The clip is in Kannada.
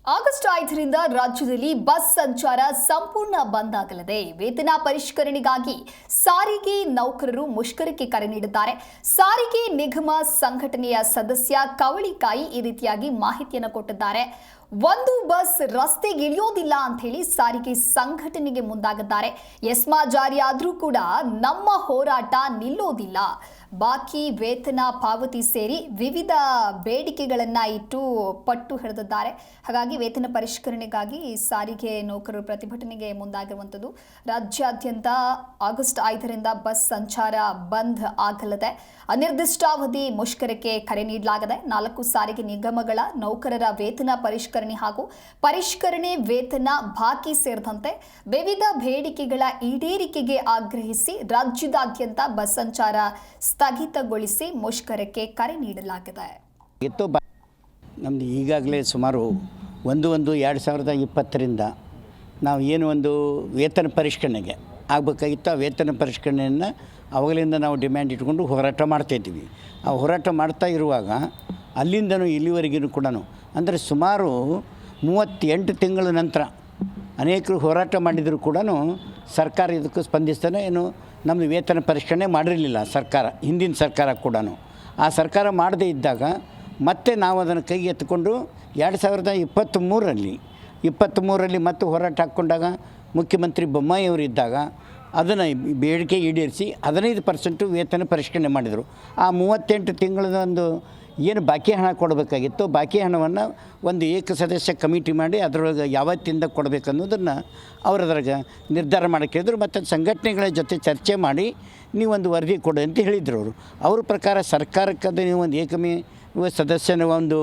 ಆಗಸ್ಟ್ 5ರಿಂದ ರಾಜ್ಯದಲ್ಲಿ ಬಸ್ ಸಂಚಾರ ಸಂಪೂರ್ಣ ಬಂದ್ ಆಗಲಿದೆ. ವೇತನ ಪರಿಷ್ಕರಣೆಗಾಗಿ ಸಾರಿಗೆ ನೌಕರರು ಮುಷ್ಕರಕ್ಕೆ ಕರೆ ನೀಡಿದ್ದಾರೆ. ಸಾರಿಗೆ ನಿಗಮ ಸಂಘಟನೆಯ ಸದಸ್ಯ ಕವಳಿಕಾಯಿ ಈ ರೀತಿಯಾಗಿ ಮಾಹಿತಿಯನ್ನು ಕೊಟ್ಟಿದ್ದಾರೆ. ಒಂದು ಬಸ್ ರಸ್ತೆಗೆ ಇಳಿಯೋದಿಲ್ಲ ಅಂತ ಹೇಳಿ ಸಾರಿಗೆ ಸಂಘಟನೆಗೆ ಮುಂದಾಗಿದ್ದಾರೆ. ಎಸ್ಮಾ ಜಾರಿಯಾದರೂ ಕೂಡ ನಮ್ಮ ಹೋರಾಟ ನಿಲ್ಲೋದಿಲ್ಲ. ಬಾಕಿ ವೇತನ ಪಾವತಿ ಸೇರಿ ವಿವಿಧ ಬೇಡಿಕೆಗಳನ್ನ ಇಟ್ಟು ಪಟ್ಟು ಹಿಡಿದಿದ್ದಾರೆ. ಹಾಗಾಗಿ ವೇತನ ಪರಿಷ್ಕರಣೆಗಾಗಿ ಸಾರಿಗೆ ನೌಕರರು ಪ್ರತಿಭಟನೆಗೆ ಮುಂದಾಗಿರುವಂಥದ್ದು. ರಾಜ್ಯಾದ್ಯಂತ ಆಗಸ್ಟ್ 5ರಿಂದ ಬಸ್ ಸಂಚಾರ ಬಂದ್ ಆಗಲಿದೆ. ಅನಿರ್ದಿಷ್ಟಾವಧಿ ಮುಷ್ಕರಕ್ಕೆ ಕರೆ ನೀಡಲಾಗಿದೆ. 4 ಸಾರಿಗೆ ನಿಗಮಗಳ ನೌಕರರ ವೇತನ ಪರಿಷ್ಕರಣೆ ಹಾಗೂ ಪರಿಷ್ಕರಣೆ ವೇತನ ಬಾಕಿ ಸೇರಿದಂತೆ ವಿವಿಧ ಬೇಡಿಕೆಗಳ ಈಡೇರಿಕೆಗೆ ಆಗ್ರಹಿಸಿ ರಾಜ್ಯದಾದ್ಯಂತ ಬಸ್ ಸಂಚಾರ ಸ್ಥಗಿತಗೊಳಿಸಿ ಮುಷ್ಕರಕ್ಕೆ ಕರೆ ನೀಡಲಾಗಿದೆ. ನಮ್ಮದು ಈಗಾಗಲೇ ಸುಮಾರು 1/1/2020ರಿಂದ ನಾವು ಏನು ಒಂದು ವೇತನ ಪರಿಷ್ಕರಣೆಗೆ ಆಗಬೇಕಾಗಿತ್ತು. ಆ ವೇತನ ಪರಿಷ್ಕರಣೆಯನ್ನು ಅವಾಗಲಿಂದ ನಾವು ಡಿಮ್ಯಾಂಡ್ ಇಟ್ಕೊಂಡು ಹೋರಾಟ ಮಾಡ್ತಾಯಿದ್ದೀವಿ. ಆ ಹೋರಾಟ ಮಾಡ್ತಾ ಇರುವಾಗ ಅಲ್ಲಿಂದನೂ ಇಲ್ಲಿವರೆಗೂ ಕೂಡ ಅಂದರೆ ಸುಮಾರು 38 ತಿಂಗಳ ನಂತರ ಅನೇಕರು ಹೋರಾಟ ಮಾಡಿದರೂ ಕೂಡ ಸರ್ಕಾರ ಇದಕ್ಕೆ ಸ್ಪಂದಿಸ್ತಾನೆ ಏನು ನಮ್ಮದು ವೇತನ ಪರಿಷ್ಕರಣೆ ಮಾಡಿರಲಿಲ್ಲ ಸರ್ಕಾರ, ಹಿಂದಿನ ಸರ್ಕಾರ ಕೂಡ. ಆ ಸರ್ಕಾರ ಮಾಡದೇ ಇದ್ದಾಗ ಮತ್ತೆ ನಾವು ಅದನ್ನು ಕೈಗೆ ಎತ್ತಿಕೊಂಡು 2023ರಲ್ಲಿ ಮತ್ತೆ ಹೋರಾಟ ಹಾಕ್ಕೊಂಡಾಗ ಮುಖ್ಯಮಂತ್ರಿ ಬೊಮ್ಮಾಯಿ ಅವರು ಇದ್ದಾಗ ಅದನ್ನು ಬೇಡಿಕೆ ಈಡೇರಿಸಿ 15% ವೇತನ ಪರಿಷ್ಕರಣೆ ಮಾಡಿದರು. ಆ 38 ತಿಂಗಳದ ಒಂದು ಏನು ಬಾಕಿ ಹಣ ಕೊಡಬೇಕಾಗಿತ್ತು, ಬಾಕಿ ಹಣವನ್ನು ಒಂದು ಏಕಸದಸ್ಯ ಕಮಿಟಿ ಮಾಡಿ ಅದರೊಳಗೆ ಯಾವತ್ತಿಂದ ಕೊಡಬೇಕನ್ನೋದನ್ನು ಅವರು ಅದ್ರಾಗ ನಿರ್ಧಾರ ಮಾಡೋಕ್ಕೆ ಹೇಳಿದ್ರು. ಮತ್ತು ಸಂಘಟನೆಗಳ ಜೊತೆ ಚರ್ಚೆ ಮಾಡಿ ನೀವೊಂದು ವರದಿ ಕೊಡಿ ಅಂತ ಹೇಳಿದರು ಅವರು. ಅವ್ರ ಪ್ರಕಾರ ಸರ್ಕಾರಕ್ಕೆ ಅದು ನೀವು ಒಂದು ಏಕಮೇವ ಸದಸ್ಯನ ಒಂದು